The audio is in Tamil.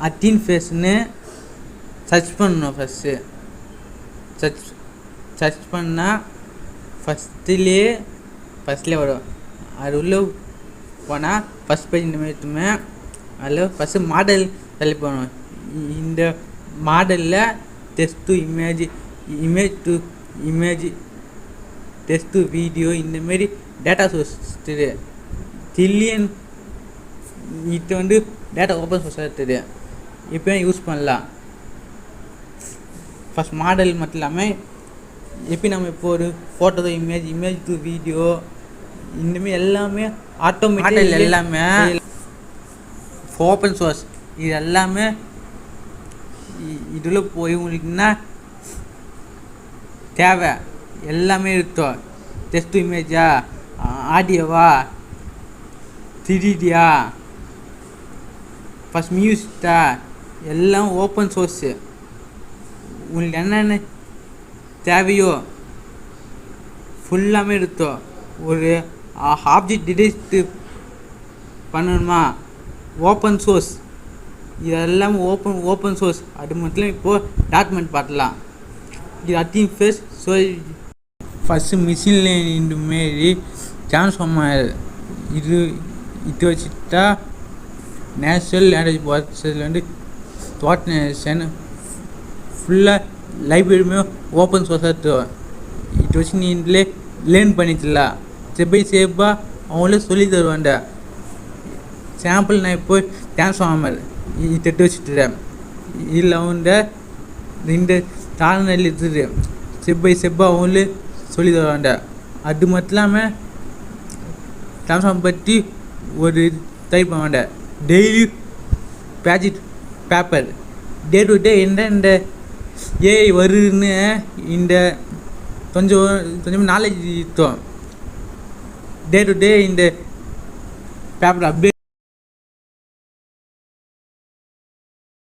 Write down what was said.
அட்டின் ஃபேஸ்ன்னு சர்ச் பண்ணணும். ஃபஸ்ட்டு சர்ச் பண்ணால் ஃபஸ்ட்லேயே வரும். அது உள்ளே போனால் ஃபஸ்ட் பேஜ் நிமித்தமே அதில் ஃபஸ்ட்டு மாடல் செலக்ட் பண்ணணும். இந்த மாடலில் text to image, image to image, text to video, இந்தமாரி டேட்டா சோர்ஸ் ட்ரில்லியன் இது டேட்டா ஓப்பன் சோர்ஸ் இருக்குது. இப்போ யூஸ் பண்ணலாம். ஃபஸ்ட் மாடல் மட்டும் இல்லாமல் எப்படி நம்ம இப்போ ஒரு photo image, image to video, இந்தமாரி எல்லாமே ஆட்டோமேட்டிக் எல்லாமே ஓப்பன் சோர்ஸ். இது எல்லாமே இதில் போய் உங்களுக்கு என்ன தேவை எல்லாமே இருக்கும். டெக்ஸ்ட் டு இமேஜா, ஆடியோவா, 3Dயா, ஃபஸ்ட் மியூசிக்கா, எல்லாம் ஓப்பன் சோர்ஸு. உங்களுக்கு என்னென்ன தேவையோ ஃபுல்லாமே இருக்கும். ஒரு ஆப்ஜெக்ட் டிடெக்ட் பண்ணணுமா, ஓப்பன் சோர்ஸ். இதெல்லாம் ஓப்பன் சோர்ஸ். அது மட்டும் இப்போது டாக்குமெண்ட் பார்க்கலாம். இது அட்டின் face. So first machine learning மாரி டிரான்ஸ்ஃபார்மர் இது வச்சுட்டா நேச்சுரல் லேங்குவேஜ் ப்ராசஸில் டோட்டனேஷன் ஃபுல்லாக லைப்ரரியுமே ஓப்பன் சோர்ஸாக இருக்கும். இது வச்சு நீங்களே லேர்ன் பண்ணிக்கலாம். ஸ்டெப் பை ஸ்டெப்பாக அவங்களே சொல்லி தருவாங்க. சாம்பிள் நான் இப்போ டிரான்ஸ்ஃபார்மர் இது வச்சுட்டுறேன். இதில் ரெண்டு தாழ்நெல் இருக்குது. ஸ்டெப் பை ஸ்டெப்பாக அவங்களே சொல்லி தருவாங்க. அது மட்டும் இல்லாமல் டிரான்ஸ்ஃபார்மர் பற்றி ஒரு டைப் பண்ணுவாங்க. Daily paper day to day இந்த ஏஐ வருதுன்னு இந்த கொஞ்சம் நாலேஜ் இருக்கும். டே டு டே இந்த பேப்பர் அப்டேட்